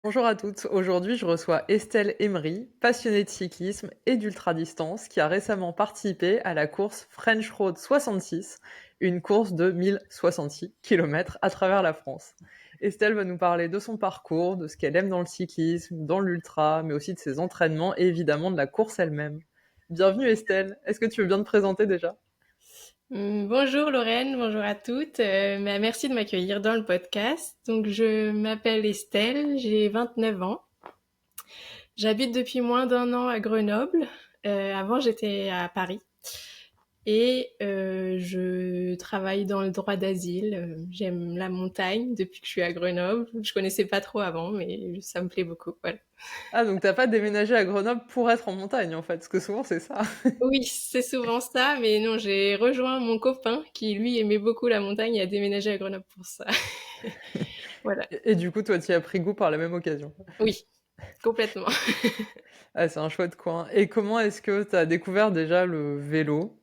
Bonjour à toutes. Aujourd'hui, je reçois Estelle Emery, passionnée de cyclisme et d'ultra-distance, qui a récemment participé à la course French Road 66, une course de 1066 km à travers la France. Estelle va nous parler de son parcours, de ce qu'elle aime dans le cyclisme, dans l'ultra, mais aussi de ses entraînements et évidemment de la course elle-même. Bienvenue Estelle. Est-ce que tu veux bien te présenter déjà? Bonjour Lorraine, bonjour à toutes. Merci de m'accueillir dans le podcast. Donc je m'appelle Estelle, j'ai 29 ans. J'habite depuis moins d'un an à Grenoble. Avant j'étais à Paris et je travaille dans le droit d'asile. J'aime la montagne depuis que je suis à Grenoble. Je connaissais pas trop avant, mais ça me plaît beaucoup. Voilà. Ah, donc t'as pas déménagé à Grenoble pour être en montagne en fait, parce que souvent c'est ça. Oui, c'est souvent ça, mais non, j'ai rejoint mon copain qui lui aimait beaucoup la montagne et a déménagé à Grenoble pour ça. Voilà. Et du coup, toi, tu y as pris goût par la même occasion. Oui, complètement. Ah, c'est un chouette coin. Et comment est-ce que tu as découvert déjà le vélo?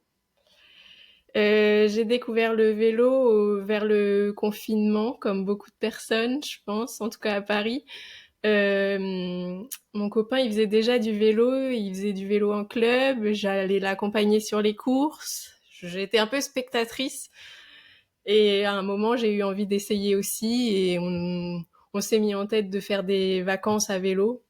J'ai découvert le vélo vers le confinement, comme beaucoup de personnes, je pense, en tout cas à Paris. Mon copain, il faisait déjà du vélo, il faisait du vélo en club, j'allais l'accompagner sur les courses. J'étais un peu spectatrice et à un moment, j'ai eu envie d'essayer aussi et on s'est mis en tête de faire des vacances à vélo.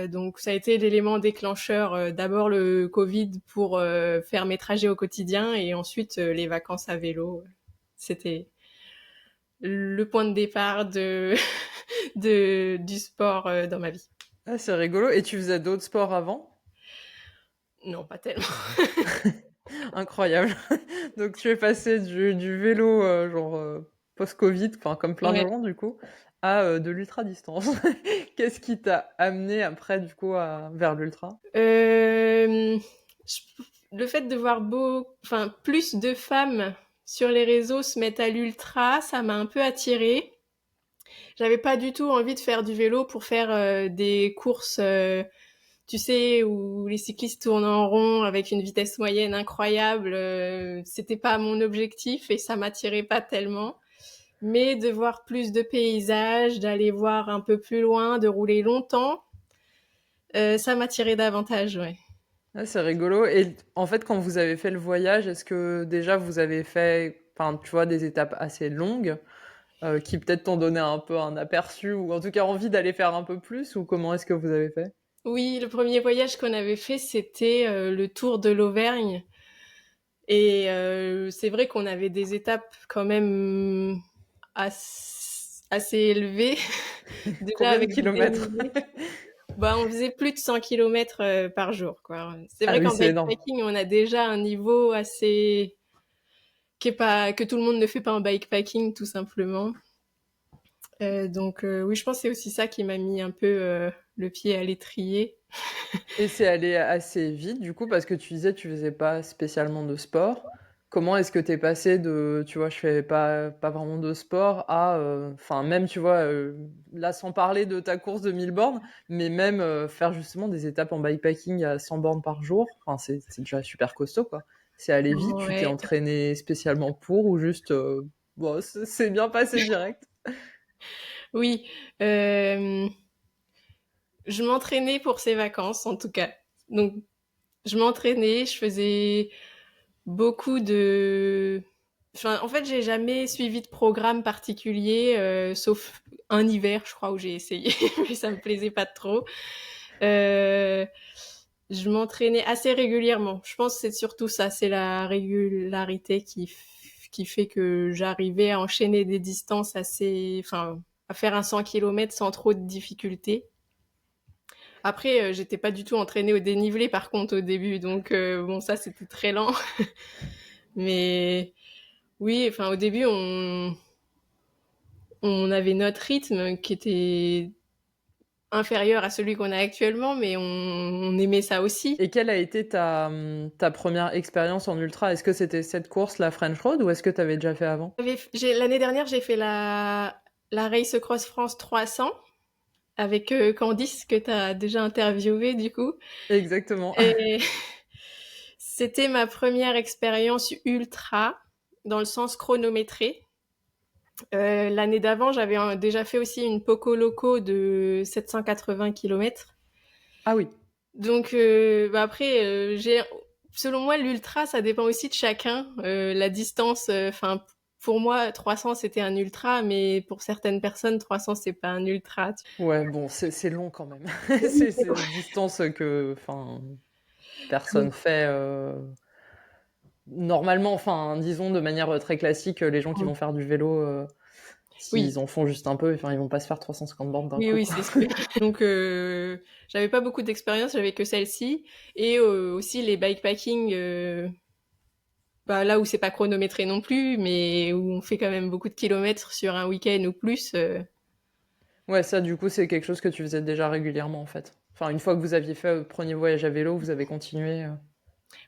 Donc ça a été l'élément déclencheur, d'abord le Covid pour faire mes trajets au quotidien et ensuite les vacances à vélo. C'était le point de départ du sport dans ma vie. Ah, c'est rigolo. Et tu faisais d'autres sports avant? Non, pas tellement. Incroyable. Donc tu es passé du vélo, post-Covid, enfin comme plein de Ouais. gens du coup, à de l'ultra-distance. Qu'est-ce qui t'a amené après du coup vers l'ultra? Euh, le fait de voir plus de femmes sur les réseaux se mettre à l'ultra, ça m'a un peu attirée. J'avais pas du tout envie de faire du vélo pour faire des courses, tu sais, où les cyclistes tournent en rond avec une vitesse moyenne incroyable. C'était pas mon objectif et ça m'attirait pas tellement. Mais de voir plus de paysages, d'aller voir un peu plus loin, de rouler longtemps, ça m'attirait davantage, ouais. Ah, c'est rigolo. Et en fait, quand vous avez fait le voyage, est-ce que déjà vous avez fait, enfin, tu vois, des étapes assez longues, qui peut-être t'ont donné un peu un aperçu ou en tout cas envie d'aller faire un peu plus, ou comment est-ce que vous avez fait? Oui, le premier voyage qu'on avait fait, c'était le tour de l'Auvergne. Et c'est vrai qu'on avait des étapes quand même assez élevées, déjà Combien de avec du kilomètres? dénivelé. Bah, on faisait plus de 100 kilomètres par jour, quoi. C'est Ah vrai oui, qu'en c'est énorme. bikepacking, on a déjà un niveau assez que tout le monde ne fait pas en bikepacking, tout simplement. Oui, je pense que c'est aussi ça qui m'a mis un peu le pied à l'étrier. Et c'est allé assez vite, du coup, parce que tu disais que tu faisais pas spécialement de sport. Comment est-ce que t'es passé de, tu vois, je fais pas vraiment de sport à, enfin, même, tu vois, là, sans parler de ta course de 1000 bornes, mais même faire justement des étapes en bikepacking à 100 bornes par jour, enfin, c'est déjà super costaud, quoi. C'est allé vite, tu t'es Ouais, entraîné spécialement pour ou juste, bon, c'est bien passé direct? oui. Euh, je m'entraînais pour ces vacances, en tout cas. Donc, je m'entraînais, je faisais beaucoup de... Enfin, en fait, j'ai jamais suivi de programme particulier, sauf un hiver, je crois, où j'ai essayé, mais ça me plaisait pas trop. Euh, je m'entraînais assez régulièrement. Je pense que c'est surtout ça, c'est la régularité qui fait que j'arrivais à enchaîner des distances assez... Enfin, à faire un 100 km sans trop de difficultés. Après, j'étais pas du tout entraînée au dénivelé, par contre, au début. Donc, bon, ça, c'était très lent. Mais oui, enfin, au début, on avait notre rythme qui était inférieur à celui qu'on a actuellement, mais on aimait ça aussi. Et quelle a été ta première expérience en ultra? Est-ce que c'était cette course, la French Road, ou est-ce que tu avais déjà fait avant? L'année dernière, j'ai fait la Race Cross France 300 avec Candice, que tu as déjà interviewé, du coup. Exactement. Et c'était ma première expérience ultra, dans le sens chronométré. L'année d'avant, j'avais déjà fait aussi une Poco Loco de 780 km. Ah oui. Donc après, selon moi, l'ultra, ça dépend aussi de chacun. La distance, enfin, pour moi, 300 c'était un ultra, mais pour certaines personnes, 300 c'est pas un ultra. Ouais, bon, c'est long quand même. Oui, C'est une distance que, enfin, oui, personne fait normalement, enfin, disons de manière très classique, les gens qui vont faire du vélo, oui, s'ils en font juste un peu, enfin, ils vont pas se faire 350 bornes d'un oui, coup, oui, quoi. c'est sûr. Donc j'avais pas beaucoup d'expérience, j'avais que celle-ci et aussi les bikepacking. Bah, là où c'est pas chronométré non plus, mais où on fait quand même beaucoup de kilomètres sur un week-end ou plus. Ouais, ça, du coup, c'est quelque chose que tu faisais déjà régulièrement, en fait. Enfin, une fois que vous aviez fait votre premier voyage à vélo, vous avez continué.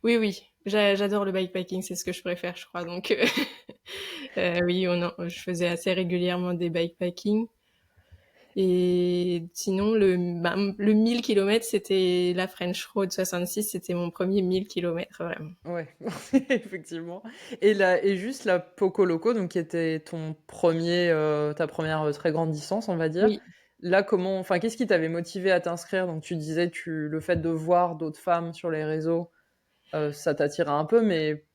Oui, oui, j'adore le bikepacking, c'est ce que je préfère, je crois. Donc, oui, je faisais assez régulièrement des bikepacking. Et sinon, le 1000 km, c'était la French Road 66, c'était mon premier 1000 km, vraiment. Ouais, effectivement. Et juste la Poco Loco, donc qui était ton premier, ta première très grande distance, on va dire. Oui. Là, enfin, qu'est-ce qui t'avait motivé à t'inscrire? Donc tu disais, le fait de voir d'autres femmes sur les réseaux, ça t'attirait un peu, mais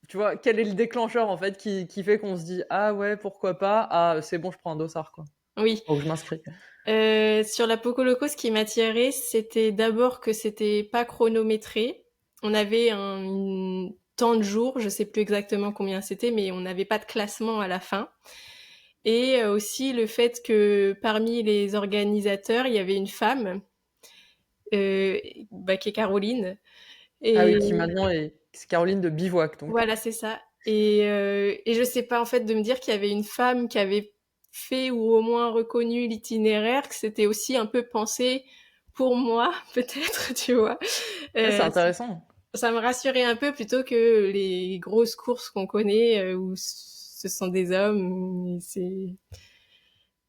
tu vois, quel est le déclencheur en fait qui fait qu'on se dit, ah ouais, pourquoi pas? Ah, c'est bon, je prends un dossard, quoi. Oui. Donc je m'inscris. Sur la Poco Loco, ce qui m'attirait, c'était d'abord que c'était pas chronométré. On avait un temps de jours, je sais plus exactement combien c'était, mais on n'avait pas de classement à la fin. Et aussi le fait que parmi les organisateurs, il y avait une femme, qui est Caroline. Ah Et oui, qui maintenant c'est Caroline de Bivouac, donc. voilà, c'est ça. Et je sais pas, en fait, de me dire qu'il y avait une femme qui avait fait ou au moins reconnu l'itinéraire, que c'était aussi un peu pensé pour moi, peut-être, tu vois. Ouais, c'est Euh, intéressant. Ça me rassurait un peu plutôt que les grosses courses qu'on connaît où ce sont des hommes. C'est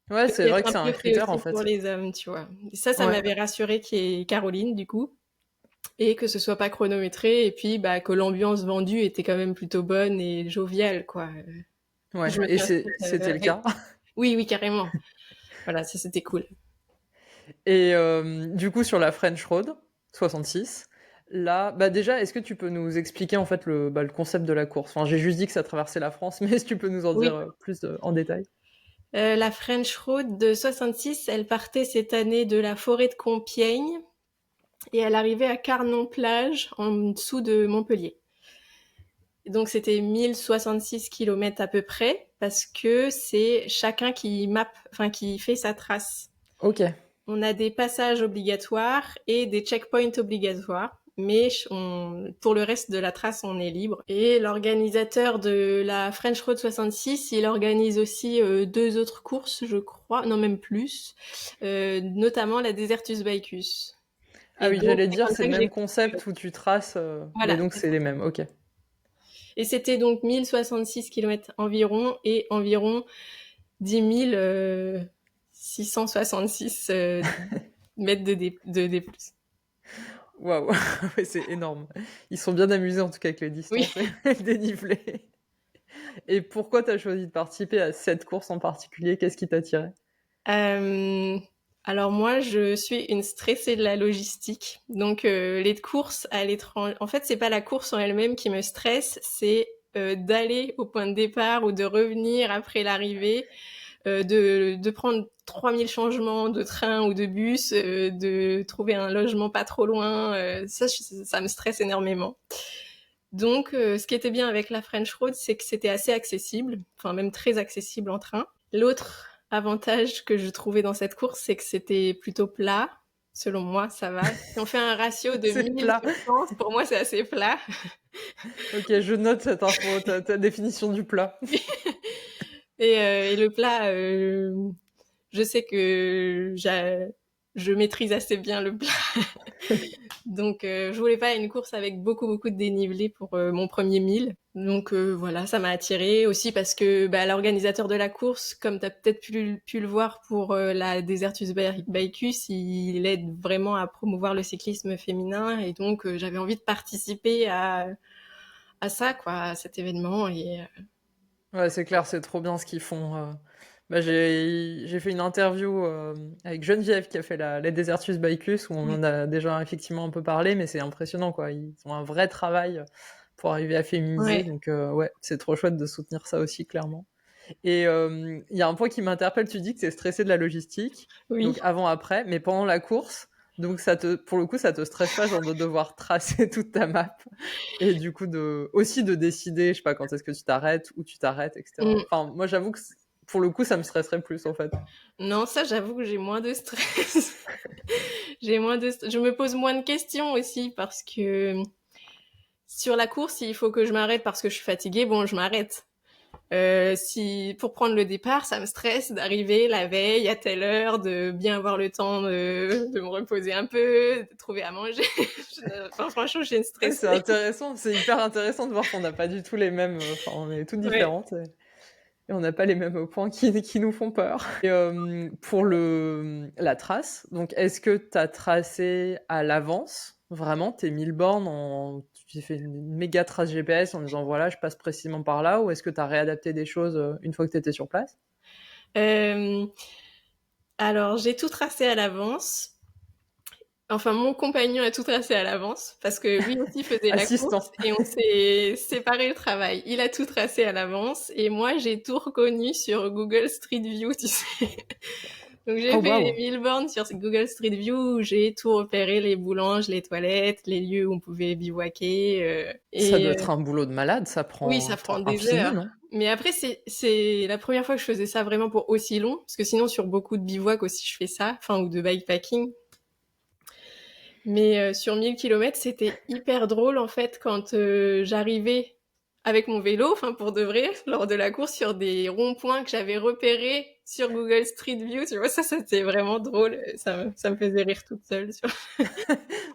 Ouais, c'est peut-être vrai que un c'est un peu fait critère en aussi pour fait. les hommes, tu vois. Et ça Ouais. m'avait rassuré qu'il y ait Caroline, du coup. Et que ce soit pas chronométré, et puis bah, que l'ambiance vendue était quand même plutôt bonne et joviale, quoi. Ouais, Je me et suis inscrite c'était le avec... cas. Oui, oui, carrément. Voilà, ça c'était cool. Et du coup, sur la French Road 66, là, bah déjà, est-ce que tu peux nous expliquer en fait le concept de la course? Enfin, j'ai juste dit que ça traversait la France, mais est-ce que tu peux nous en dire Oui. plus en détail? La French Road de 66, elle partait cette année de la forêt de Compiègne et elle arrivait à Carnon-Plage, en dessous de Montpellier. Donc c'était 1066 kilomètres à peu près, parce que c'est chacun qui fait sa trace. Ok. On a des passages obligatoires et des checkpoints obligatoires, mais pour le reste de la trace, on est libre. Et l'organisateur de la French Road 66, il organise aussi deux autres courses, je crois, non même plus, notamment la Desertus Bicus. Ah Et oui, donc, j'allais c'est dire, comme c'est ça le que même j'ai... concept où tu traces, mais Voilà, donc c'est c'est ça. les mêmes. Ok. Et c'était donc 1066 km environ et environ 10 666 mètres de D+. Waouh, ouais, c'est énorme. Ils sont bien amusés en tout cas avec les Oui. distances et le dénivelé. Et pourquoi t'as choisi de participer à cette course en particulier? Qu'est-ce qui t'attirait? Euh, alors moi, je suis une stressée de la logistique. Donc les courses à l'étranger, en fait, c'est pas la course en elle-même qui me stresse, c'est d'aller au point de départ ou de revenir après l'arrivée, de prendre 3000 changements de train ou de bus, de trouver un logement pas trop loin. Ça me stresse énormément. Donc, ce qui était bien avec la French Road, c'est que c'était assez accessible, enfin même très accessible en train. L'autre avantage que je trouvais dans cette course, c'est que c'était plutôt plat. Selon moi, ça va. Si on fait un ratio de C'est 1000 plat. sur 100, pour moi, c'est assez plat. Ok, je note cette info, ta définition du plat. Et le plat, je sais que je maîtrise assez bien le plat. Donc, je voulais pas une course avec beaucoup, beaucoup de dénivelé pour mon premier 1000. Donc, voilà, ça m'a attirée aussi parce que bah, l'organisateur de la course, comme tu as peut-être pu le voir pour la Desertus Bicus, il aide vraiment à promouvoir le cyclisme féminin. Et donc, j'avais envie de participer à ça, quoi, à cet événement. Ouais, c'est clair, c'est trop bien ce qu'ils font. Bah, j'ai fait une interview avec Geneviève qui a fait la Desertus Bicus où on Oui, en a déjà effectivement un peu parlé, mais c'est impressionnant quoi. Ils ont un vrai travail pour arriver à féminiser, ouais, donc ouais, c'est trop chouette de soutenir ça aussi clairement. Et il y a un point qui m'interpelle, tu dis que tu es stressé de la logistique, oui. donc avant-après, mais pendant la course, donc pour le coup, ça te stresse pas, genre de devoir tracer toute ta map, et du coup, aussi de décider, je sais pas, quand est-ce que tu t'arrêtes, où tu t'arrêtes, etc. Mm. Enfin, moi, j'avoue que pour le coup, ça me stresserait plus, en fait. Non, ça, j'avoue que j'ai moins de stress. Je me pose moins de questions aussi parce que sur la course, il faut que je m'arrête parce que je suis fatiguée. Bon, je m'arrête. Si pour prendre le départ, ça me stresse d'arriver la veille à telle heure, de bien avoir le temps de me reposer un peu, de trouver à manger. Enfin, franchement, je viens de Ouais, c'est stresser. intéressant, c'est hyper intéressant de voir qu'on n'a pas du tout les mêmes, enfin, on est toutes Ouais. différentes. Et on n'a pas les mêmes points qui nous font peur. Et pour la trace, donc est-ce que tu as tracé à l'avance vraiment tes 1000 bornes tu fais une méga trace GPS en disant voilà, je passe précisément par là, ou est-ce que tu as réadapté des choses une fois que tu étais sur place? Euh, alors, j'ai tout tracé à l'avance. Enfin, mon compagnon a tout tracé à l'avance parce que lui aussi faisait la course Assistant. et on s'est séparé le travail. Il a tout tracé à l'avance et moi, j'ai tout reconnu sur Google Street View, tu sais. Donc, j'ai Oh fait les waouh! 1000 bornes sur Google Street View où j'ai tout repéré, les boulanges, les toilettes, les lieux où on pouvait bivouaquer. Ça doit être un boulot de malade, ça Oui, prend ça un prend temps des infini, heures. non? Mais après, c'est la première fois que je faisais ça vraiment pour aussi long parce que sinon, sur beaucoup de bivouacs aussi, je fais ça, enfin, ou de bikepacking. Mais sur 1000 kilomètres, c'était hyper drôle en fait quand j'arrivais avec mon vélo, enfin pour de vrai, lors de la course sur des ronds-points que j'avais repérés sur Google Street View. Tu vois, ça c'était vraiment drôle. Ça me faisait rire toute seule.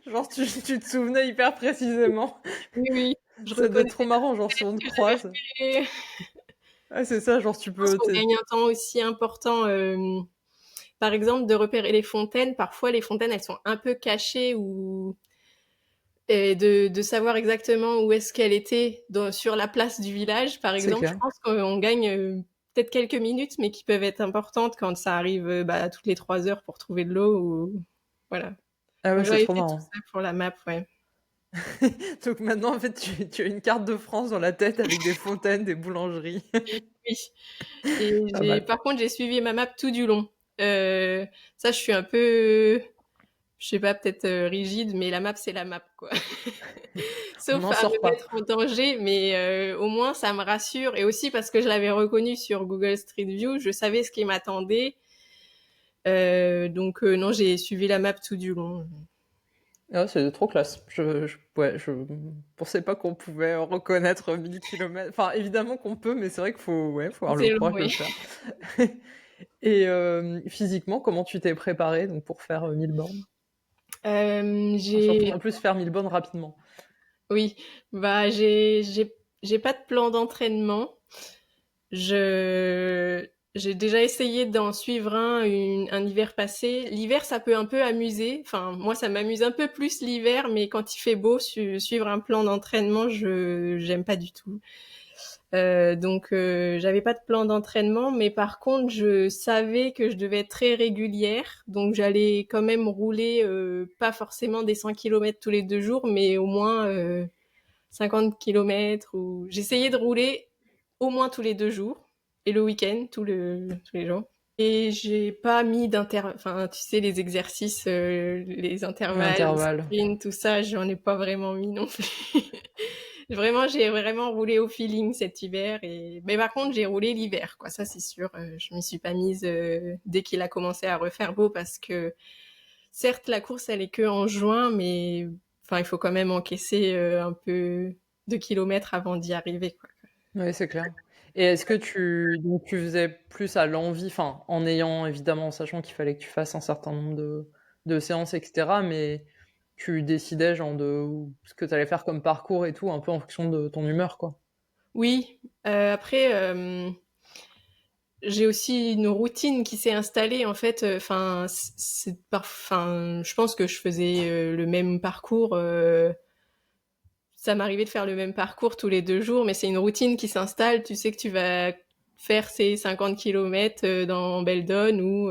Genre, tu te souvenais hyper précisément. Oui, oui, je Ça doit être reconnaissais trop marrant, genre si on te ce que j'avais croise. repéré. Ah, c'est ça, genre Je pense qu'on gagne un temps aussi important. Par exemple, de repérer les fontaines. Parfois, les fontaines, elles sont un peu cachées ou et de savoir exactement où est-ce qu'elle était sur la place du village, par c'est exemple, je clair. pense qu'on gagne peut-être quelques minutes, mais qui peuvent être importantes quand ça arrive bah, toutes les 3 heures pour trouver de l'eau. Ou... Voilà. Ah ouais, Donc c'est j'avais trop fait tout marrant. ça pour la map, ouais. Donc maintenant, en fait, tu as une carte de France dans la tête avec des fontaines, des boulangeries. Oui. Et Pas mal. par contre, j'ai suivi ma map tout du long. Ça, je suis un peu, je sais pas, peut-être rigide, mais la map, c'est la map, quoi. On Sauf n'en à sort me pas. mettre en danger, mais au moins ça me rassure. Et aussi parce que je l'avais reconnu sur Google Street View, je savais ce qui m'attendait. Donc non, j'ai suivi la map tout du long. Ah, c'est trop classe. Ouais, je pensais pas qu'on pouvait reconnaître 1000 kilomètres. Enfin, évidemment qu'on peut, mais c'est vrai qu'il faut, ouais, faut avoir le C'est long, courage de le oui. faire. Et physiquement, comment tu t'es préparé donc, pour faire 1000 bornes? Enfin, surtout, J'ai, en plus, faire 1000 bornes rapidement. oui, bah j'ai pas de plan d'entraînement. Je J'ai déjà essayé d'en suivre un hiver passé. L'hiver, ça peut un peu amuser. Enfin, moi, ça m'amuse un peu plus l'hiver, mais quand il fait beau, suivre un plan d'entraînement, je j'aime pas du tout. Donc, j'avais pas de plan d'entraînement, mais par contre, je savais que je devais être très régulière. Donc, j'allais quand même rouler, pas forcément des 100 kilomètres tous les 2 jours, mais au moins 50 kilomètres. Ou j'essayais de rouler au moins tous les 2 jours et le week-end, tous les jours. Et j'ai pas mis enfin, tu sais, les exercices, les intervalles, les L'intervalle. sprints, tout ça, j'en ai pas vraiment mis non plus. Vraiment, j'ai vraiment roulé au feeling cet hiver. Mais par contre, j'ai roulé l'hiver, quoi. Ça, c'est sûr. Je m'y suis pas mise dès qu'il a commencé à refaire beau parce que, certes, la course, elle est que en juin, mais enfin, il faut quand même encaisser un peu de kilomètres avant d'y arriver, quoi. Oui, c'est clair. Et est-ce que donc tu faisais plus à l'envie, enfin, en ayant évidemment, en sachant qu'il fallait que tu fasses un certain nombre de séances, etc., mais tu décidais genre de ce que tu allais faire comme parcours et tout, un peu en fonction de ton humeur, quoi. Oui, après, j'ai aussi une routine qui s'est installée en fait. Enfin, enfin, je pense que je faisais le même parcours ça m'arrivait de faire le même parcours tous les 2 jours, mais c'est une routine qui s'installe. Tu sais que tu vas faire ces 50 kilomètres dans Beldon ou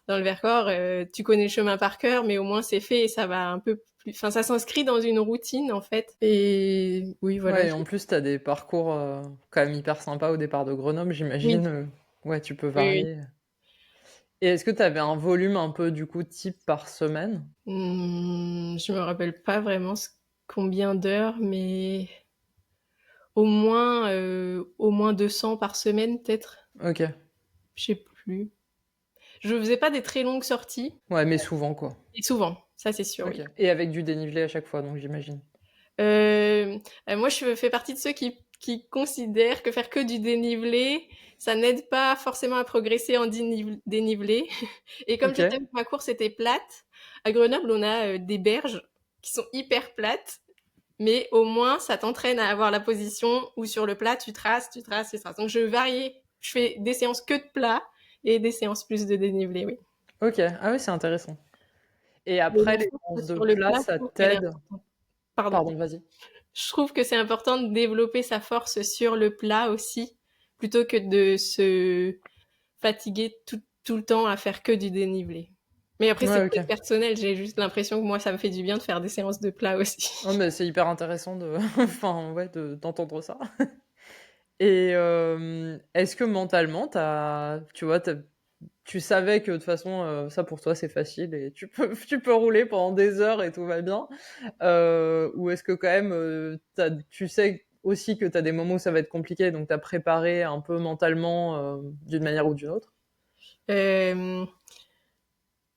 dans le Vercors. Tu connais le chemin par cœur, mais au moins c'est fait et ça va un peu plus. Enfin, ça s'inscrit dans une routine en fait. Et oui, voilà. Ouais, et en plus, t'as des parcours quand même hyper sympas au départ de Grenoble, Oui, j'imagine. Ouais, tu peux oui, oui. varier. Et est-ce que t'avais un volume un peu du coup type par semaine? Je me rappelle pas vraiment combien d'heures, mais au moins 200 par semaine peut-être. Ok. Je sais plus. Je faisais pas des très longues sorties, Ouais, mais souvent quoi. et souvent, ça c'est sûr, Ok. oui. Et avec du dénivelé à chaque fois, donc j'imagine. Euh, Moi, je fais partie de ceux qui considèrent que faire que du dénivelé, ça n'aide pas forcément à progresser en dénivelé. Et comme Ok. je t'aime, ma course était plate, à Grenoble, on a des berges qui sont hyper plates, mais au moins, ça t'entraîne à avoir la position où sur le plat, tu traces, tu traces, tu traces. Donc, je varie. Je fais des séances que de plat et des séances plus de dénivelé, oui. Ok. Ah oui, c'est intéressant. Et Mais après, la les force séances de sur le plat, plat, je ça trouve qu'elle est t'aide. importante. Pardon. Pardon, vas-y. Je trouve que c'est important de développer sa force sur le plat aussi, plutôt que de se fatiguer tout le temps à faire que du dénivelé. Mais après, c'est Ouais, peut-être ok. personnel, j'ai juste l'impression que moi, ça me fait du bien de faire des séances de plat aussi. Oh, mais c'est hyper intéressant de, enfin, ouais, d'entendre ça. Et est-ce que mentalement, tu vois, tu savais que de toute façon, ça pour toi c'est facile et tu peux rouler pendant des heures et tout va bien. Ou est-ce que quand même, tu sais aussi que tu as des moments où ça va être compliqué, donc tu as préparé un peu mentalement d'une manière ou d'une autre? Euh,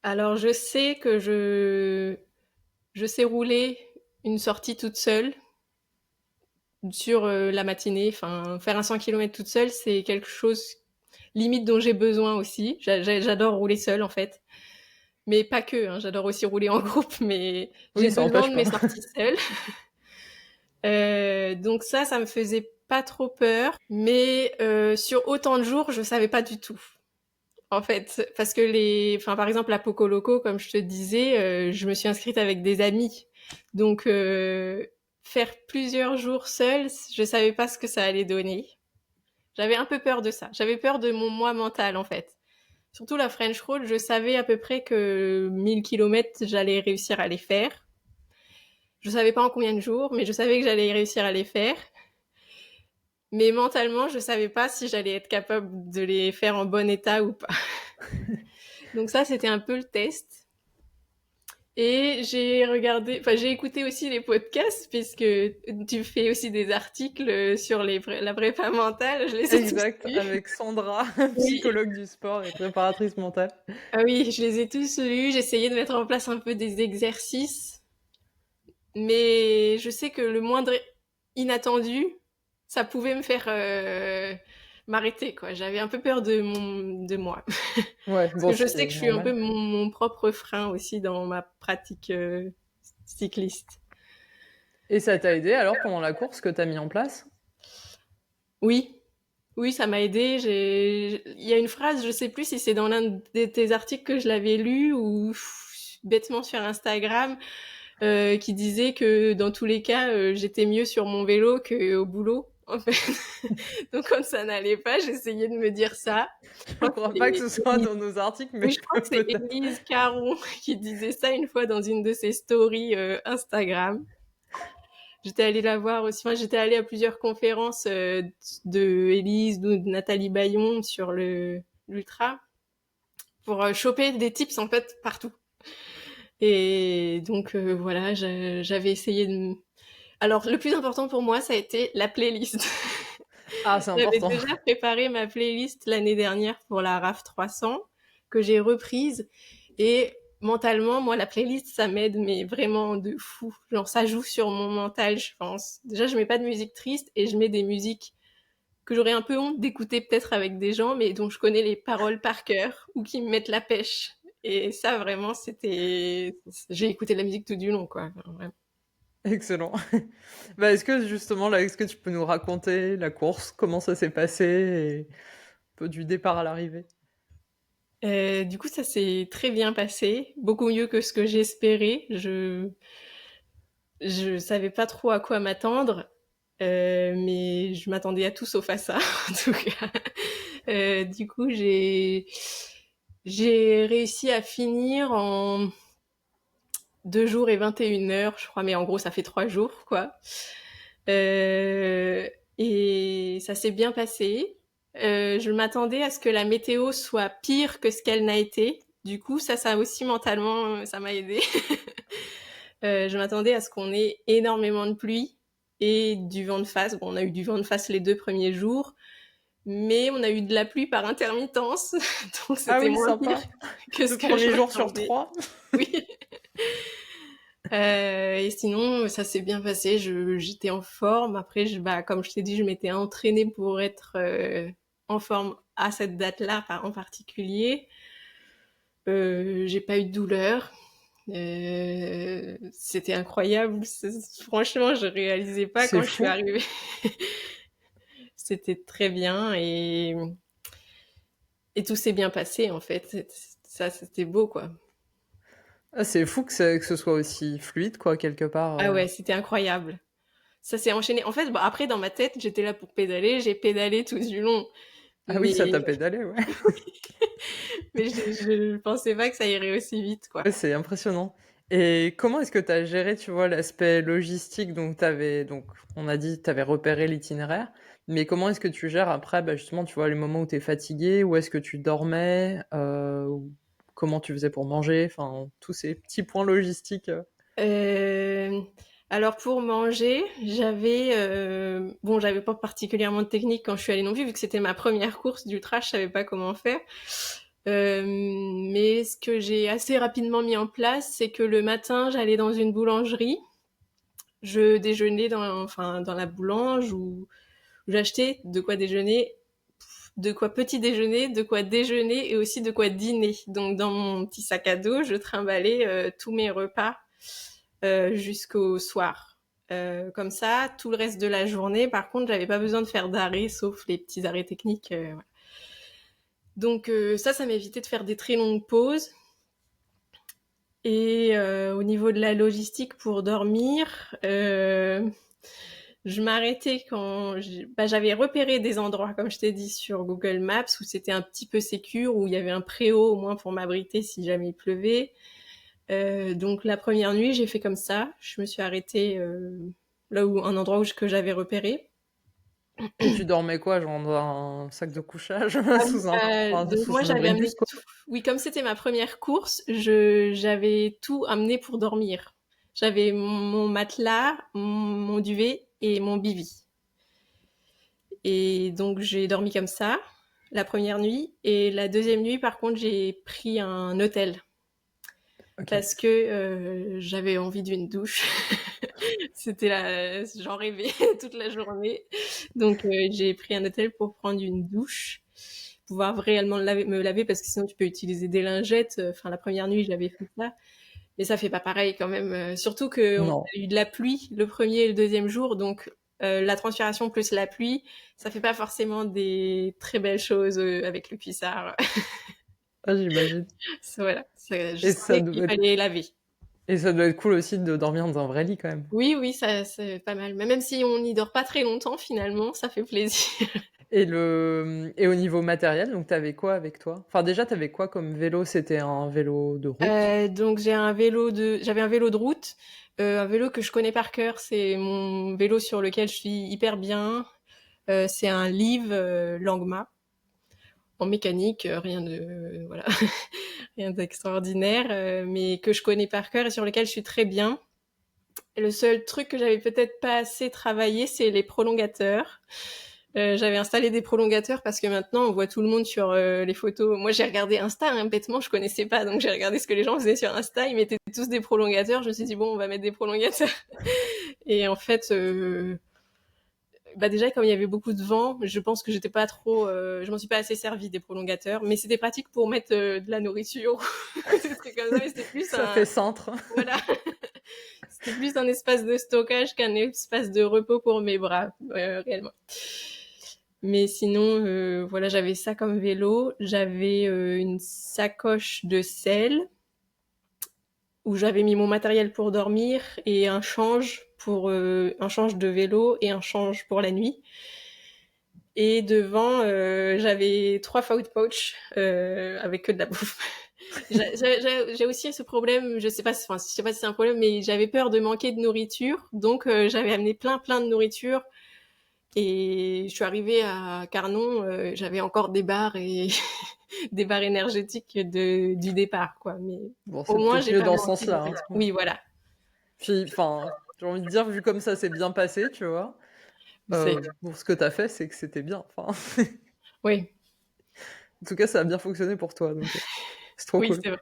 alors, je sais que je sais rouler une sortie toute seule sur la matinée. Enfin, faire un 100 km toute seule, c'est quelque chose limite dont j'ai besoin aussi. J'adore rouler seule en fait. Mais pas que, hein, j'adore aussi rouler en groupe, mais j'ai Oui, ça besoin empêche de pas. mes sorties seules. Donc ça me faisait pas trop peur. Mais sur autant de jours, je savais pas du tout. En fait, parce que enfin par exemple la Poco Loco, comme je te disais, je me suis inscrite avec des amis. Donc faire plusieurs jours seule, je savais pas ce que ça allait donner. J'avais un peu peur de ça. J'avais peur de mon moi mental en fait. Surtout la French Road, je savais à peu près que 1000 kilomètres, j'allais réussir à les faire. Je savais pas en combien de jours, mais je savais que j'allais réussir à les faire. Mais mentalement, je savais pas si j'allais être capable de les faire en bon état ou pas. Donc ça, c'était un peu le test. Et j'ai écouté aussi les podcasts puisque tu fais aussi des articles sur la prépa mentale. Je les ai tous Exact, lus. avec Sandra, Oui. psychologue du sport et préparatrice mentale. Ah oui, je les ai tous lus. J'essayais de mettre en place un peu des exercices. Mais je sais que le moindre inattendu, ça pouvait me faire m'arrêter, quoi. J'avais un peu peur de moi. Ouais, Parce bon, que je ce qui sais est que je suis un peu normal. mon propre frein aussi dans ma pratique cycliste. Et ça t'a aidé alors pendant la course que t'as mis en place? Oui, oui, ça m'a aidé. Il y a une phrase, je sais plus si c'est dans l'un de tes articles que je l'avais lu ou bêtement sur Instagram, qui disait que dans tous les cas, j'étais mieux sur mon vélo qu'au boulot. En fait. Donc quand ça n'allait pas, j'essayais de me dire ça. Je Je crois que crois pas que c'est ce soit dans nos articles, oui, mais je crois que c'est peut-être. Élise Caron qui disait ça une fois dans une de ses stories Instagram. J'étais allée la voir aussi. Enfin, j'étais allée à plusieurs conférences de Élise ou de Nathalie Bayon sur l'ultra pour choper des tips en fait partout. Et donc voilà, j'avais essayé de. Alors le plus important pour moi, ça a été la playlist. Ah, c'est J'avais important. déjà préparé ma playlist l'année dernière pour la RAF 300 que j'ai reprise et mentalement, moi, la playlist, ça m'aide, mais vraiment de fou. Genre, ça joue sur mon mental, je pense. Déjà, je mets pas de musique triste et je mets des musiques que j'aurais un peu honte d'écouter peut-être avec des gens, mais dont je connais les paroles par cœur ou qui me mettent la pêche. Et ça, vraiment, j'ai écouté la musique tout du long, quoi. Enfin, vraiment. Excellent. Bah, est-ce que justement, là, est-ce que tu peux nous raconter la course, comment ça s'est passé, et un peu du départ à l'arrivée? Du coup, ça s'est très bien passé, beaucoup mieux que ce que j'espérais. je savais pas trop à quoi m'attendre, mais je m'attendais à tout sauf à ça, en tout cas. Du coup, j'ai réussi à finir en 2 jours et 21 heures, je crois, mais en gros, ça fait 3 jours, quoi. Et ça s'est bien passé. Je m'attendais à ce que la météo soit pire que ce qu'elle n'a été. Du coup, ça aussi mentalement, ça m'a aidé. Je m'attendais à ce qu'on ait énormément de pluie et du vent de face. Bon, on a eu du vent de face les 2 premiers jours, mais on a eu de la pluie par intermittence, donc Ah c'était oui, moins pire sympa. que ce Le que je premier jour sur m'attendais. 3. Oui. Et sinon, ça s'est bien passé. J'étais en forme. Après, comme je t'ai dit, je m'étais entraînée pour être en forme à cette date-là, en particulier. J'ai pas eu de douleur. C'était incroyable. Franchement, je réalisais pas C'est quand je suis fou. arrivée. C'était très bien et tout s'est bien passé en fait. Ça, c'était beau quoi. Ah, c'est fou que ce soit aussi fluide, quoi, quelque part. Ah ouais, c'était incroyable. Ça s'est enchaîné. En fait, bon, après, dans ma tête, j'étais là pour pédaler. J'ai pédalé tout du long. Ah oui, Mais, ça t'a pédalé, ouais. mais je pensais pas que ça irait aussi vite, quoi. Ouais, c'est impressionnant. Et comment est-ce que tu as géré, tu vois, l'aspect logistique? Donc, on a dit, tu avais repéré l'itinéraire, mais comment est-ce que tu gères après, bah, justement, tu vois, les moments où tu es fatigué, où est-ce que tu dormais, ou comment tu faisais pour manger, enfin, tous ces petits points logistiques. Euh, alors pour manger, j'avais pas particulièrement de technique quand je suis allée non plus, vu que c'était ma première course d'ultra, je savais pas comment faire. Mais ce que j'ai assez rapidement mis en place, c'est que le matin, j'allais dans une boulangerie, je déjeunais dans la boulange où j'achetais de quoi déjeuner, de quoi petit déjeuner, de quoi déjeuner et aussi de quoi dîner. Donc dans mon petit sac à dos, je trimballais tous mes repas jusqu'au soir. Comme ça, tout le reste de la journée, par contre, j'avais pas besoin de faire d'arrêt, sauf les petits arrêts techniques. Voilà. Donc ça m'évitait de faire des très longues pauses. Et au niveau de la logistique pour dormir, je m'arrêtais quand j'avais repéré des endroits, comme je t'ai dit, sur Google Maps, où c'était un petit peu sécure, où il y avait un préau au moins pour m'abriter si jamais il pleuvait. Donc la première nuit, j'ai fait comme ça. Je me suis arrêtée un endroit que j'avais repéré. Et tu dormais quoi, genre dans un sac de couchage, Ah oui, donc sous moi un j'avais abri amené bus, quoi? tout. Oui, comme c'était ma première course, j'avais tout amené pour dormir. J'avais mon matelas, mon duvet et mon bivy. Et donc j'ai dormi comme ça la première nuit. Et la deuxième nuit, par contre, j'ai pris un hôtel Ok. parce que j'avais envie d'une douche. J'en rêvais toute la journée. Donc j'ai pris un hôtel pour prendre une douche, pouvoir réellement me laver parce que sinon tu peux utiliser des lingettes. Enfin la première nuit j'avais fait ça, mais ça fait pas pareil quand même. Surtout que on Non. a eu de la pluie le premier et le deuxième jour, donc la transpiration plus la pluie, ça fait pas forcément des très belles choses avec le cuissard. Ah, j'imagine. Voilà, je Et ça savais qu'il doit être... fallait laver. Et ça doit être cool aussi de dormir dans un vrai lit, quand même. Oui, oui, ça c'est pas mal. Mais même si on n'y dort pas très longtemps, finalement, ça fait plaisir. Et au niveau matériel, donc t'avais quoi avec toi? Enfin, déjà, t'avais quoi comme vélo? C'était un vélo de route? Donc j'avais un vélo de route, un vélo que je connais par cœur. C'est mon vélo sur lequel je suis hyper bien. C'est un Liv Langma en mécanique, rien de voilà, rien d'extraordinaire, mais que je connais par cœur et sur lequel je suis très bien. Et le seul truc que j'avais peut-être pas assez travaillé, c'est les prolongateurs. J'avais installé des prolongateurs parce que maintenant on voit tout le monde sur les photos. Moi j'ai regardé Insta, hein, bêtement je connaissais pas, donc j'ai regardé ce que les gens faisaient sur Insta. Ils mettaient tous des prolongateurs. Je me suis dit bon, on va mettre des prolongateurs. Et en fait, déjà comme il y avait beaucoup de vent, je pense que j'étais pas trop, je m'en suis pas assez servi des prolongateurs. Mais c'était pratique pour mettre de la nourriture, des trucs comme ça. Mais c'était plus Ça fait cintre. voilà, c'était plus un espace de stockage qu'un espace de repos pour mes bras, réellement. Mais sinon, voilà, j'avais ça comme vélo. J'avais une sacoche de sel. où j'avais mis mon matériel pour dormir et un change de vélo et un change pour la nuit. Et devant, j'avais 3 food pouch avec que de la bouffe. J'ai aussi ce problème, je sais pas si c'est un problème, mais j'avais peur de manquer de nourriture, donc j'avais amené plein de nourriture. Et je suis arrivée à Carnon, j'avais encore des barres et des barres énergétiques du départ, quoi. Mais Bon, au c'est moins, peut-être j'ai mieux pas dans ce manqué de sens-là, hein. nourriture. Oui, voilà. Puis, enfin, j'ai envie de dire, vu comme ça s'est bien passé, tu vois, C'est, pour ce que t'as fait, c'est que c'était bien. Enfin, oui, en tout cas, ça a bien fonctionné pour toi, donc c'est trop oui, cool. c'est vrai.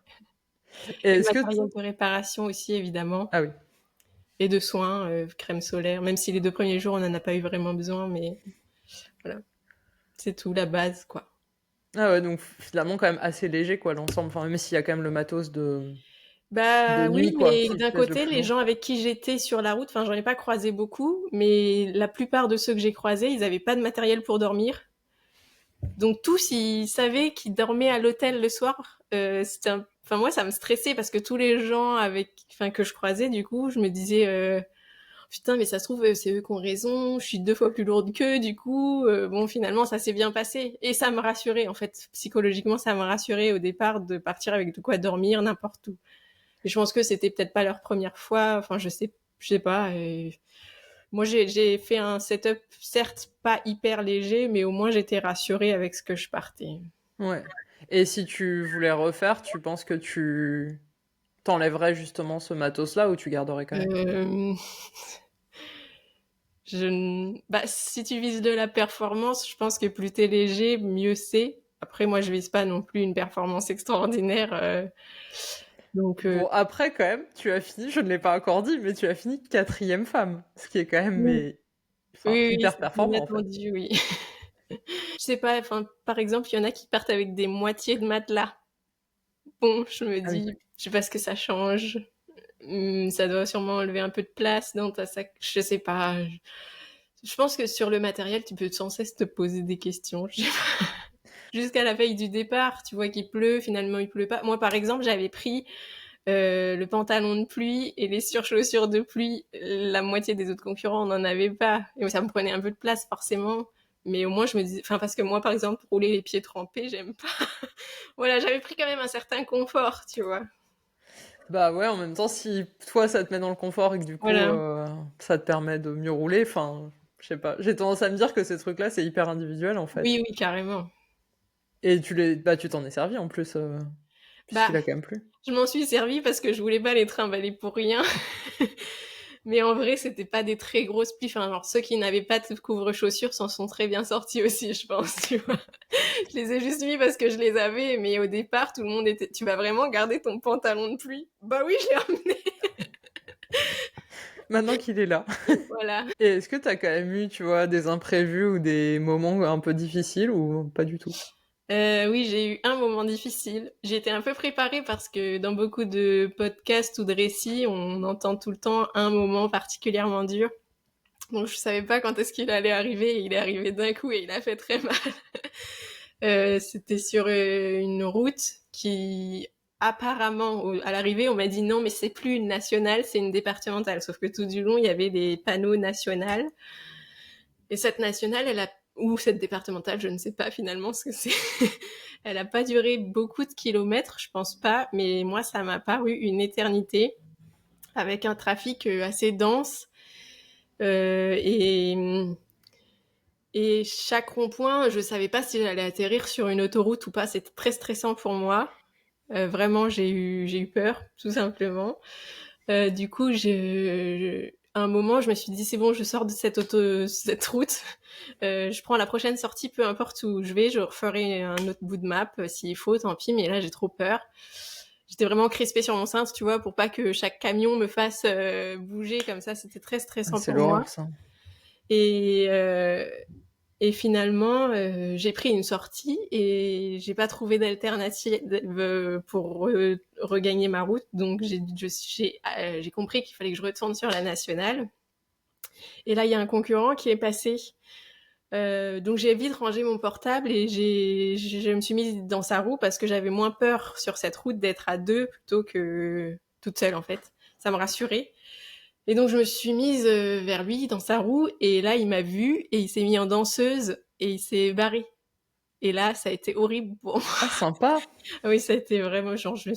Et Et le est-ce que matériel de réparation aussi, évidemment. ah oui. Et de soins, crème solaire, même si les 2 premiers jours, on n'en a pas eu vraiment besoin, mais voilà. C'est tout, la base, quoi. Ah ouais, donc finalement quand même assez léger, quoi, l'ensemble. Enfin, même s'il y a quand même le matos de Bah nuit, oui, quoi, mais qui d'un pèse le côté, plus les lourd. gens avec qui j'étais sur la route, enfin, j'en ai pas croisé beaucoup, mais la plupart de ceux que j'ai croisés, ils avaient pas de matériel pour dormir. Donc tous, ils savaient qu'ils dormaient à l'hôtel le soir. Enfin, moi, ça me stressait parce que tous les gens que je croisais, du coup, je me disais, putain, mais ça se trouve, c'est eux qui ont raison, je suis 2 fois plus lourde qu'eux, du coup, bon, finalement, ça s'est bien passé. Et ça me rassurait, en fait, psychologiquement, ça me rassurait au départ de partir avec de quoi dormir n'importe où. Et je pense que c'était peut-être pas leur première fois, enfin, je sais pas. Et moi, j'ai fait un setup, certes, pas hyper léger, mais au moins, j'étais rassurée avec ce que je partais. Ouais. Et si tu voulais refaire, tu penses que tu t'enlèverais justement ce matos-là ou tu garderais quand même? Euh, Bah, si tu vises de la performance, je pense que plus t'es léger, mieux c'est. Après, moi, je vise pas non plus une performance extraordinaire. Donc, Bon, après, quand même, tu as fini, je ne l'ai pas encore dit, mais tu as fini quatrième femme, ce qui est quand même, oui, mais, enfin, oui, hyper c'est performant, en fait. inattendu, oui. Je sais pas, enfin, par exemple, il y en a qui partent avec des moitiés de matelas. Bon, je me Ah oui. dis, je sais pas ce que ça change. Ça doit sûrement enlever un peu de place dans ta sac. Je sais pas. Je pense que sur le matériel, tu peux sans cesse te poser des questions. Jusqu'à la veille du départ, tu vois qu'il pleut, finalement il pleut pas. Moi, par exemple, j'avais pris le pantalon de pluie et les surchaussures de pluie. La moitié des autres concurrents n'en avaient pas. Et ça me prenait un peu de place, forcément. Mais au moins, je me disais, enfin, parce que moi, par exemple, rouler les pieds trempés, j'aime pas. Voilà, j'avais pris quand même un certain confort, tu vois. Bah ouais, en même temps, si toi, ça te met dans le confort et que du coup, Voilà. ça te permet de mieux rouler, enfin, je sais pas. J'ai tendance à me dire que ces trucs-là, c'est hyper individuel, en fait. Oui, oui, carrément. Et bah, tu t'en es servi, en plus, Bah, puisqu'il a quand même plu. je m'en suis servi parce que je voulais pas les trimballer pour rien. Mais en vrai, c'était pas des très grosses plis. Enfin, genre, ceux qui n'avaient pas de couvre-chaussures s'en sont très bien sortis aussi, je pense, tu vois. Je les ai juste mis parce que je les avais, mais au départ, tout le monde était, tu vas vraiment garder ton pantalon de pluie? Bah oui, je l'ai ramené. Maintenant qu'il est là. Voilà. Et est-ce que t'as quand même eu, tu vois, des imprévus ou des moments un peu difficiles ou pas du tout? Oui, j'ai eu un moment difficile. J'ai été un peu préparée parce que dans beaucoup de podcasts ou de récits, on entend tout le temps un moment particulièrement dur. Donc je savais pas quand est-ce qu'il allait arriver. Il est arrivé d'un coup et il a fait très mal. C'était sur une route qui apparemment à l'arrivée on m'a dit non mais c'est plus une nationale, c'est une départementale. Sauf que tout du long il y avait des panneaux nationales et cette nationale elle a ou cette départementale, je ne sais pas finalement ce que c'est. Elle a pas duré beaucoup de kilomètres, je pense pas, mais moi ça m'a paru une éternité avec un trafic assez dense et chaque rond-point, je savais pas si j'allais atterrir sur une autoroute ou pas. C'était très stressant pour moi. Vraiment, j'ai eu peur, tout simplement. Du coup, à un moment, je me suis dit c'est bon, je sors de cette route. Je prends la prochaine sortie, peu importe où je vais, je referai un autre bout de map s'il faut, tant pis. Mais là, j'ai trop peur. J'étais vraiment crispée sur mon cintre, tu vois, pour pas que chaque camion me fasse bouger comme ça. C'était très Ah, stressant c'est pour moi. l'horreur, ça. Et et finalement, j'ai pris une sortie et j'ai pas trouvé d'alternative pour regagner ma route. Donc j'ai compris qu'il fallait que je retourne sur la nationale. Et là, il y a un concurrent qui est passé. Donc j'ai vite rangé mon portable et je me suis mise dans sa roue parce que j'avais moins peur sur cette route d'être à deux plutôt que toute seule en fait. Ça me rassurait. Et donc je me suis mise vers lui dans sa roue et là il m'a vue et il s'est mis en danseuse et il s'est barré. Et là ça a été horrible pour moi. Ah, sympa. Ah oui, ça a été vraiment genre je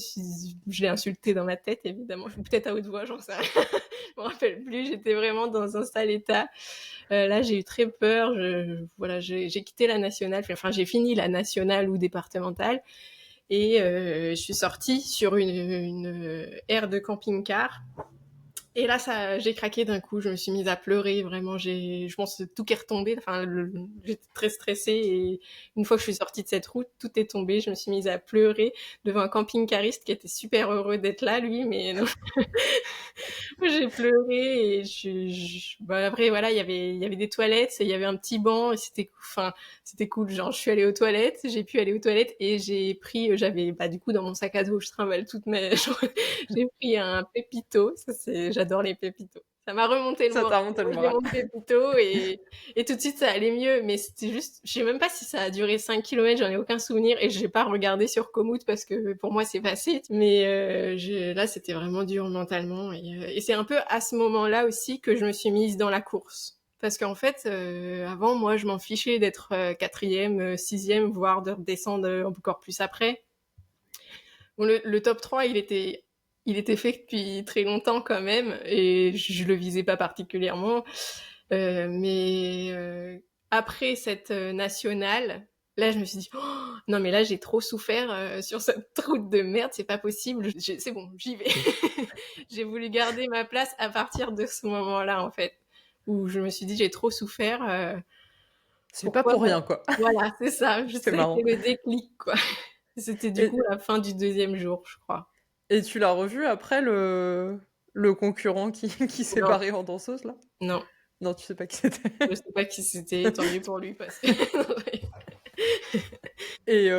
l'ai insulté dans ma tête évidemment, peut-être à haute voix, j'en sais rien. Je me rappelle plus, j'étais vraiment dans un sale état. Là, j'ai eu très peur. Voilà, j'ai quitté la nationale. Enfin, j'ai fini la nationale ou départementale et je suis sortie sur une aire de camping-car. Et là, j'ai craqué d'un coup. Je me suis mise à pleurer. Vraiment, je pense que tout est retombé. Enfin, j'étais très stressée. Et une fois que je suis sortie de cette route, tout est tombé. Je me suis mise à pleurer devant un camping-cariste qui était super heureux d'être là, lui. Mais non, j'ai pleuré et bah après voilà, il y avait des toilettes, il y avait un petit banc et c'était cool. Genre je suis allée aux toilettes, j'ai pu aller aux toilettes et j'ai pris, j'avais bah du coup dans mon sac à dos, je trimballe toute ma, j'ai pris un pépito. J'adore les pépitos. Ça m'a remonté le Ça moral. t'a remonté le J'ai moral. mon pépito et tout de suite ça allait mieux. Mais c'était juste, je sais même pas si ça a duré 5 kilomètres, j'en ai aucun souvenir et j'ai pas regardé sur Komoot parce que pour moi c'est passé. Mais là c'était vraiment dur mentalement et c'est un peu à ce moment-là aussi que je me suis mise dans la course. Parce qu'en fait, avant, moi, je m'en fichais d'être quatrième, sixième, voire de redescendre encore plus après. Bon, le top 3, il était fait depuis très longtemps quand même, et je le visais pas particulièrement. Mais après cette nationale, là, je me suis dit, oh, non, mais là, j'ai trop souffert sur cette route de merde, c'est pas possible. C'est bon, j'y vais. J'ai voulu garder ma place à partir de ce moment-là, en fait, où je me suis dit, j'ai trop souffert. C'est pas Pourquoi? pour rien, quoi. Voilà, c'est ça. C'est Ça a été marrant. le déclic, quoi. C'était du coup Et, la fin du deuxième jour, je crois. et tu l'as revu après le concurrent qui s'est Non, barré en danseuse, là? non. Non, tu sais pas qui c'était. Je sais pas qui c'était, tant mieux pour lui parce que Et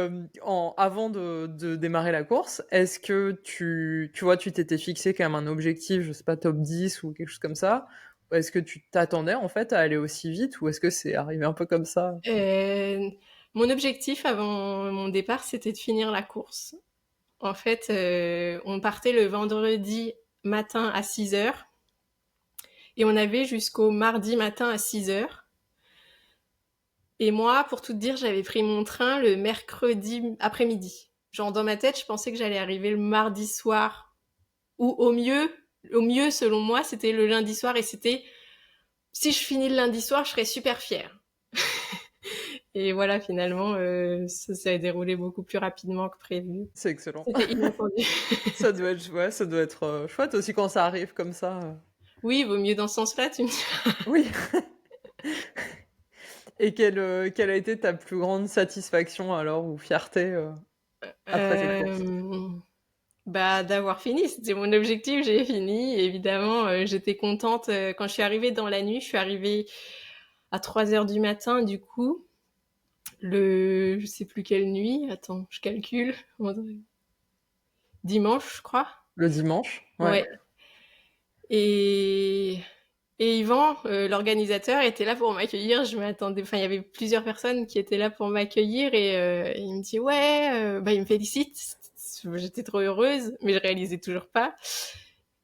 avant de démarrer la course, est-ce que tu vois, tu t'étais fixé quand même un objectif, je sais pas, top 10 ou quelque chose comme ça? Ou est-ce que tu t'attendais en fait à aller aussi vite ou est-ce que c'est arrivé un peu comme ça? Euh, mon objectif avant mon départ, c'était de finir la course. En fait, on partait le vendredi matin à 6 heures et on avait jusqu'au mardi matin à 6 heures. Et moi, pour tout te dire, j'avais pris mon train le mercredi après-midi. Genre dans ma tête, je pensais que j'allais arriver le mardi soir ou au mieux selon moi, c'était le lundi soir et c'était si je finis le lundi soir, je serais super fière. Et voilà, finalement, ça s'est déroulé beaucoup plus rapidement que prévu. C'est excellent. C'était inattendu. Ça doit être, ouais, ça doit être chouette aussi quand ça arrive comme ça. Oui, vaut mieux dans ce sens-là, tu me dis. Oui. Et quelle a été ta plus grande satisfaction alors ou fierté après cette course? Euh, Bah, d'avoir fini, c'était mon objectif, j'ai fini. Évidemment, j'étais contente. Quand je suis arrivée dans la nuit, je suis arrivée à 3 heures du matin, du coup. Je sais plus quelle nuit, attends, je calcule. Dimanche, je crois. Le dimanche? Ouais. Ouais. Et Et Yvan, l'organisateur, était là pour m'accueillir. Je m'attendais, enfin, il y avait plusieurs personnes qui étaient là pour m'accueillir et il me dit ouais, bah il me félicite. J'étais trop heureuse, mais je réalisais toujours pas.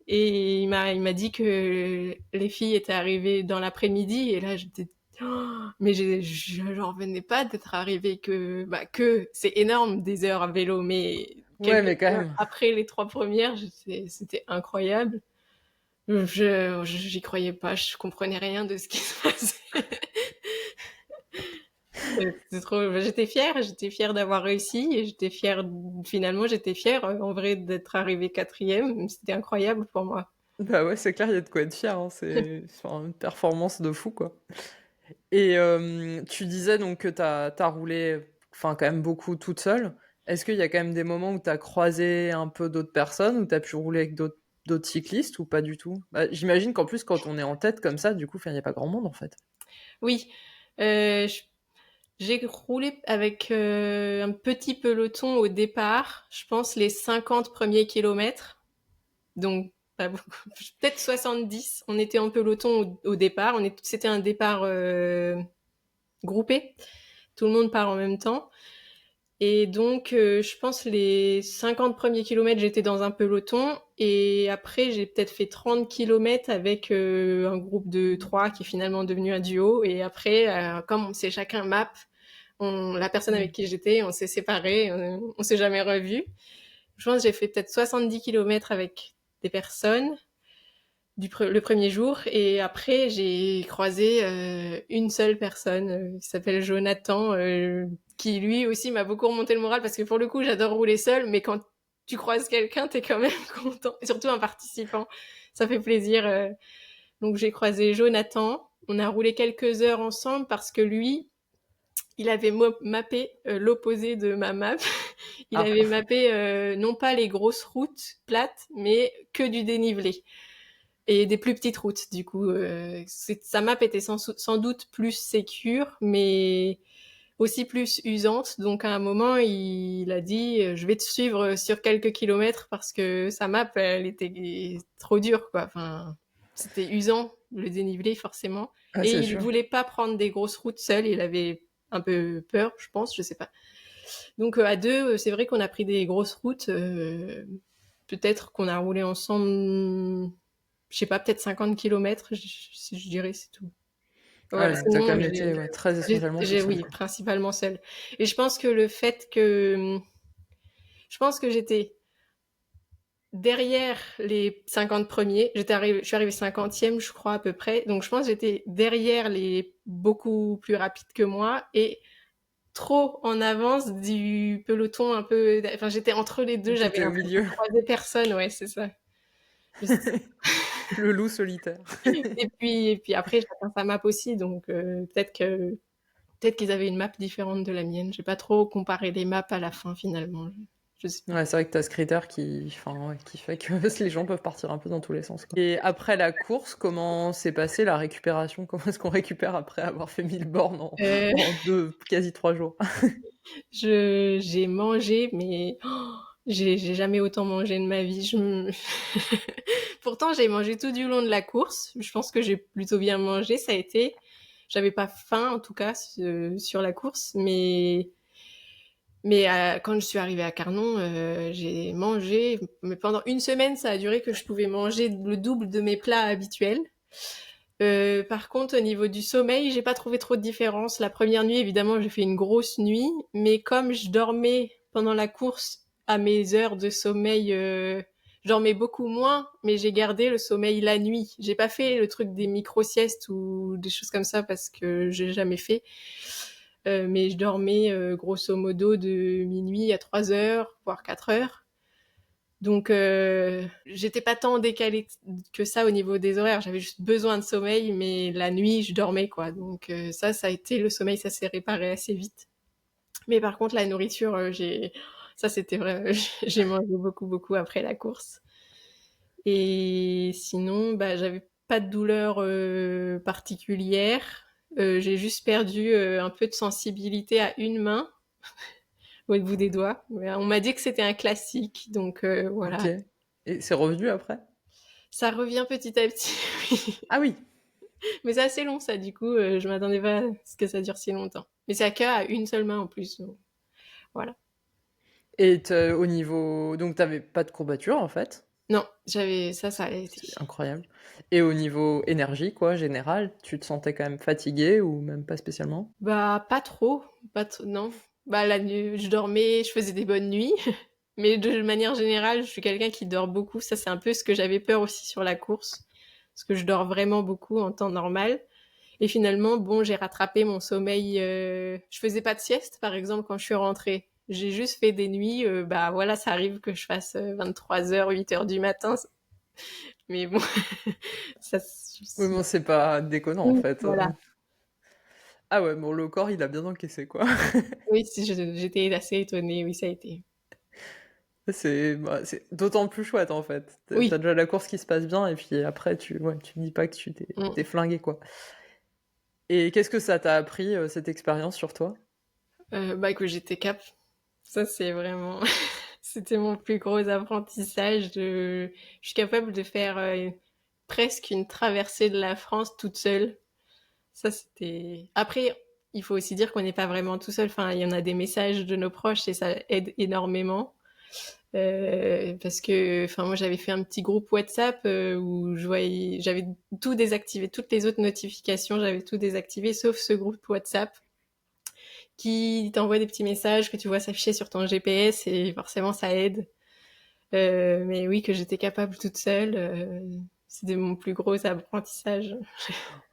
Et il m'a dit que les filles étaient arrivées dans l'après-midi et là j'étais oh, mais j'en revenais pas d'être arrivée que c'est énorme des heures à vélo, mais Ouais, quelques mais quand heures même. après les 3 premières, c'était incroyable. J'y croyais pas, je comprenais rien de ce qui se passait. J'étais fière d'avoir réussi et finalement, j'étais fière en vrai d'être arrivée quatrième. C'était incroyable pour moi. Bah ouais, c'est clair, il y a de quoi être fier, hein. C'est enfin, une performance de fou, quoi. Et tu disais donc que t'as roulé, enfin quand même beaucoup toute seule. Est-ce qu'il y a quand même des moments où t'as croisé un peu d'autres personnes, où t'as pu rouler avec d'autres cyclistes ou pas du tout? Bah, j'imagine qu'en plus quand on est en tête comme ça, du coup, il n'y a pas grand monde en fait. Oui, j'ai roulé avec un petit peloton au départ, je pense les 50 premiers kilomètres, donc pas beaucoup, peut-être 70. On était en peloton au départ, c'était un départ groupé, tout le monde part en même temps. Et donc, je pense les 50 premiers kilomètres, j'étais dans un peloton. Et après, j'ai peut-être fait 30 kilomètres avec un groupe de 3 qui est finalement devenu un duo. Et après, comme on sait chacun map, la personne avec qui j'étais, on s'est séparés, on s'est jamais revus. Je pense que j'ai fait peut-être 70 kilomètres avec des personnes le premier jour. Et après, j'ai croisé une seule personne qui s'appelle Jonathan, qui lui aussi m'a beaucoup remonté le moral parce que pour le coup, j'adore rouler seul, mais quand tu croises quelqu'un, t'es quand même content, et surtout un participant. Ça fait plaisir. Donc j'ai croisé Jonathan. On a roulé quelques heures ensemble parce que lui, il avait mappé l'opposé de ma map. Il avait mappé non pas les grosses routes plates, mais que du dénivelé et des plus petites routes. Du coup, sa map était sans doute plus sécure, mais aussi plus usante. Donc à un moment, il a dit je vais te suivre sur quelques kilomètres parce que sa map, elle était trop dure, quoi. Enfin, c'était usant, le dénivelé, forcément. Ah, Et c'est il sûr. voulait pas prendre des grosses routes seul. Il avait un peu peur, je pense, je sais pas. Donc à deux, c'est vrai qu'on a pris des grosses routes. Peut-être qu'on a roulé ensemble, je sais pas, peut-être 50 kilomètres, je dirais, c'est tout. Ah Voilà, ouais, donc t'as quand sinon, même été très essentiellement toute seule, oui, quoi. principalement seule. Et je pense que le fait que, je pense que j'étais derrière les 50 premiers, je suis arrivée 50e, je crois, à peu près. Donc, je pense que j'étais derrière les beaucoup plus rapides que moi et trop en avance du peloton un peu, enfin, j'étais entre les deux, j'avais T'étais au l'impression milieu, de croiser personne, ouais, c'est ça. le loup solitaire. Et puis après, chacun sa map aussi, donc peut-être qu'ils avaient une map différente de la mienne. J'ai pas trop comparé les maps à la fin finalement. Je sais pas. Ouais, c'est vrai que t'as ce critère enfin, ouais, qui fait que les gens peuvent partir un peu dans tous les sens, quoi. Et après la course, comment s'est passée la récupération? Comment est-ce qu'on récupère après avoir fait 1000 bornes Euh, en quasi 3 jours? j'ai mangé, mais j'ai jamais autant mangé de ma vie. Pourtant, j'ai mangé tout du long de la course. Je pense que j'ai plutôt bien mangé. J'avais pas faim en tout cas sur la course, mais quand je suis arrivée à Carnon, j'ai mangé. Mais pendant une semaine, ça a duré que je pouvais manger le double de mes plats habituels. Par contre, au niveau du sommeil, j'ai pas trouvé trop de différence. La première nuit, évidemment, j'ai fait une grosse nuit, mais comme je dormais pendant la course à mes heures de sommeil, je dormais beaucoup moins, mais j'ai gardé le sommeil la nuit. J'ai pas fait le truc des micro-siestes ou des choses comme ça parce que j'ai jamais fait. Mais je dormais grosso modo de minuit à 3 heures, voire 4 heures. Donc, j'étais pas tant décalée que ça au niveau des horaires. J'avais juste besoin de sommeil, mais la nuit, je dormais, quoi. Donc, ça a été le sommeil, ça s'est réparé assez vite. Mais par contre, la nourriture, ça c'était vrai. J'ai mangé beaucoup, beaucoup après la course. Et sinon, bah, j'avais pas de douleur particulière. J'ai juste perdu un peu de sensibilité à une main, au bout des doigts. On m'a dit que c'était un classique, donc Ok. voilà. Et c'est revenu après? Ça revient petit à petit, oui. Ah oui. Mais c'est assez long, ça, du coup, je m'attendais pas à ce que ça dure si longtemps. Mais c'est à une seule main en plus, donc voilà. Et au niveau, donc t'avais pas de courbature en fait? Non, j'avais ça a été. C'est incroyable. Et au niveau énergie, quoi, général, tu te sentais quand même fatigué ou même pas spécialement? Bah, pas trop, non. Bah, la nuit, je dormais, je faisais des bonnes nuits, mais de manière générale, je suis quelqu'un qui dort beaucoup. Ça, c'est un peu ce que j'avais peur aussi sur la course, parce que je dors vraiment beaucoup en temps normal. Et finalement, bon, j'ai rattrapé mon sommeil. Je faisais pas de sieste, par exemple, quand je suis rentrée. J'ai juste fait des nuits. Bah voilà, ça arrive que je fasse 23h, 8h du matin. Mais bon, ça, Oui, bon, c'est pas déconnant en oui, fait. voilà. Ah ouais, bon, le corps, il a bien encaissé, quoi. Oui, si, j'étais assez étonnée. Oui, ça a été. C'est d'autant plus chouette en fait. T'as Oui. déjà la course qui se passe bien et puis après, tu me dis pas que t'es Mm. flingué, quoi. Et qu'est-ce que ça t'a appris, cette expérience sur toi? Bah que j'étais cap. Ça, c'est vraiment. C'était mon plus gros apprentissage. Je suis capable de faire presque une traversée de la France toute seule. Ça, c'était. Après, il faut aussi dire qu'on n'est pas vraiment tout seul. Enfin, il y en a des messages de nos proches et ça aide énormément. Parce que, enfin, moi, j'avais fait un petit groupe WhatsApp où j'avais tout désactivé, toutes les autres notifications, j'avais tout désactivé, sauf ce groupe WhatsApp qui t'envoie des petits messages que tu vois s'afficher sur ton GPS et forcément ça aide. Mais oui, que j'étais capable toute seule, c'était mon plus gros apprentissage.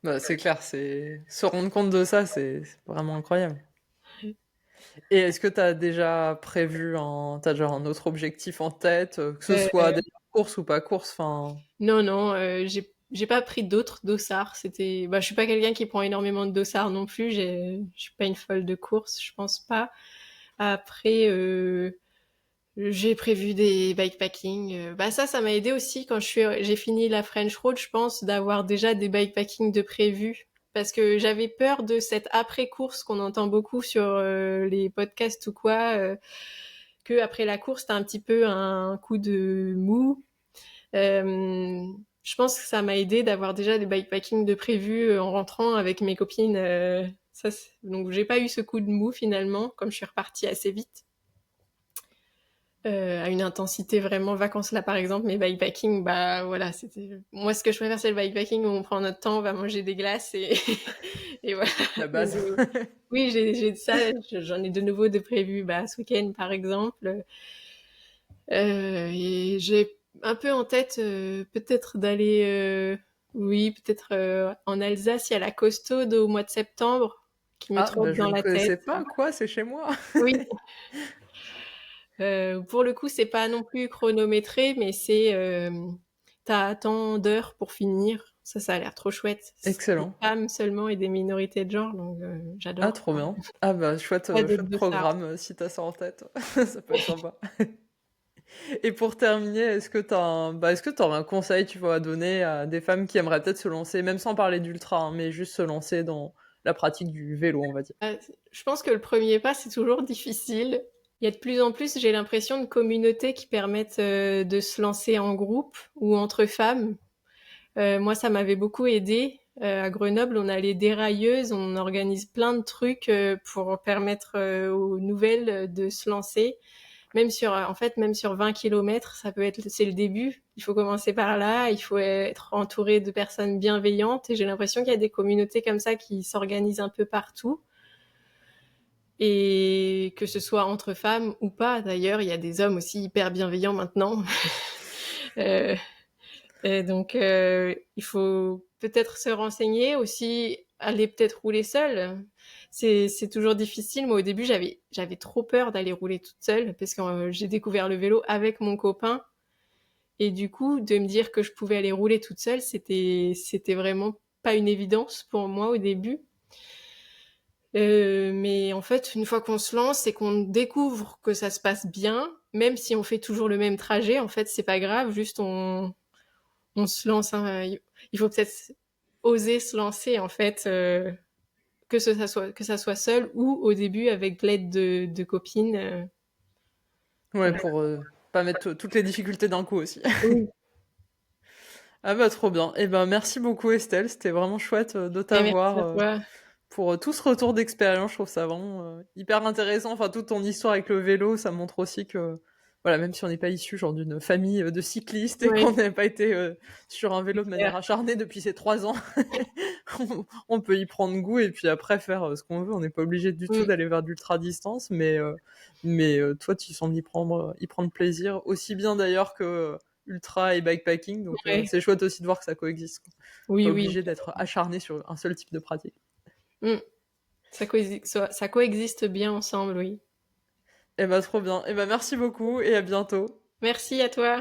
Bah, c'est clair, c'est se rendre compte de ça, c'est vraiment incroyable. Et est-ce que tu as déjà prévu t'as déjà un autre objectif en tête, que ce soit Euh, déjà course ou pas course, enfin. non, non, j'ai pas pris d'autres dossards. Je suis pas quelqu'un qui prend énormément de dossards non plus. Je suis pas une folle de course, je pense pas. Après, j'ai prévu des bikepacking. Ça m'a aidé aussi quand j'ai fini la French Road, je pense, d'avoir déjà des bikepacking de prévu. Parce que j'avais peur de cette après-course qu'on entend beaucoup sur les podcasts ou quoi, que après la course, t'as un petit peu un coup de mou. Euh, je pense que ça m'a aidé d'avoir déjà des bikepacking de prévu en rentrant avec mes copines. Donc j'ai pas eu ce coup de mou finalement, comme je suis repartie assez vite. À une intensité vraiment vacances là par exemple, mais bikepacking, bah voilà, c'était moi ce que je préfère c'est le bikepacking où on prend notre temps, on va manger des glaces et et voilà. La Donc, base. oui, j'ai ça, j'en ai de nouveau de prévu ce week-end par exemple. Et j'ai un peu en tête peut-être d'aller oui, peut-être en Alsace, il y a la Costaude au mois de septembre qui me Ah, bah, trotte je dans ne la tête. connaissais pas, quoi, c'est chez moi. Oui. Pour le coup, c'est pas non plus chronométré, mais t'as tant d'heures pour finir. Ça a l'air trop chouette. C'est des Excellent. femmes seulement et des minorités de genre, donc Ah, j'adore. trop bien. Ah bah, chouette, Pas d'autres chouette dossards. programme, si t'as ça en tête. Ça peut être sympa. Et pour terminer, est-ce que t'aurais un conseil, tu vois, à donner à des femmes qui aimeraient peut-être se lancer, même sans parler d'ultra, hein, mais juste se lancer dans la pratique du vélo, on va dire. Je pense que le premier pas, c'est toujours difficile. Il y a de plus en plus, j'ai l'impression, de communautés qui permettent de se lancer en groupe ou entre femmes. Moi, ça m'avait beaucoup aidé. À Grenoble, on a les dérailleuses, on organise plein de trucs pour permettre aux nouvelles de se lancer. Même sur 20 kilomètres, c'est le début. Il faut commencer par là. Il faut être entouré de personnes bienveillantes. Et j'ai l'impression qu'il y a des communautés comme ça qui s'organisent un peu partout. Et que ce soit entre femmes ou pas, d'ailleurs, il y a des hommes aussi hyper bienveillants maintenant. euh, et donc, il faut peut-être se renseigner aussi, aller peut-être rouler seul. C'est toujours difficile. Moi, au début, j'avais trop peur d'aller rouler toute seule parce que j'ai découvert le vélo avec mon copain. Et du coup, de me dire que je pouvais aller rouler toute seule, c'était vraiment pas une évidence pour moi au début. Mais en fait, une fois qu'on se lance et qu'on découvre que ça se passe bien, même si on fait toujours le même trajet, en fait, c'est pas grave, juste on se lance, hein. Il faut peut-être oser se lancer, en fait, que ça soit seul ou au début avec l'aide de copines. Ouais, Voilà. pour pas mettre toutes les difficultés d'un coup aussi. Oui. Ah bah trop bien. Eh ben merci beaucoup Estelle, c'était vraiment chouette de Et merci t'avoir à toi. pour tout ce retour d'expérience. Je trouve ça vraiment hyper intéressant. Enfin, toute ton histoire avec le vélo, ça montre aussi que, voilà, même si on n'est pas issu genre d'une famille de cyclistes et Ouais, qu'on n'a pas été sur un c'est vélo de clair. manière acharnée depuis ces 3 ans, on peut y prendre goût et puis après faire ce qu'on veut. On n'est pas obligé du tout Mm. d'aller vers d'ultra distance, mais toi, tu sembles y prendre plaisir aussi bien d'ailleurs que ultra et bikepacking. Donc Ouais. c'est chouette aussi de voir que ça coexiste, quoi. Oui, Pas oui. obligé d'être acharné sur un seul type de pratique. Mm. Ça coexiste bien ensemble, oui. Eh ben trop bien. Eh ben merci beaucoup et à bientôt. Merci à toi.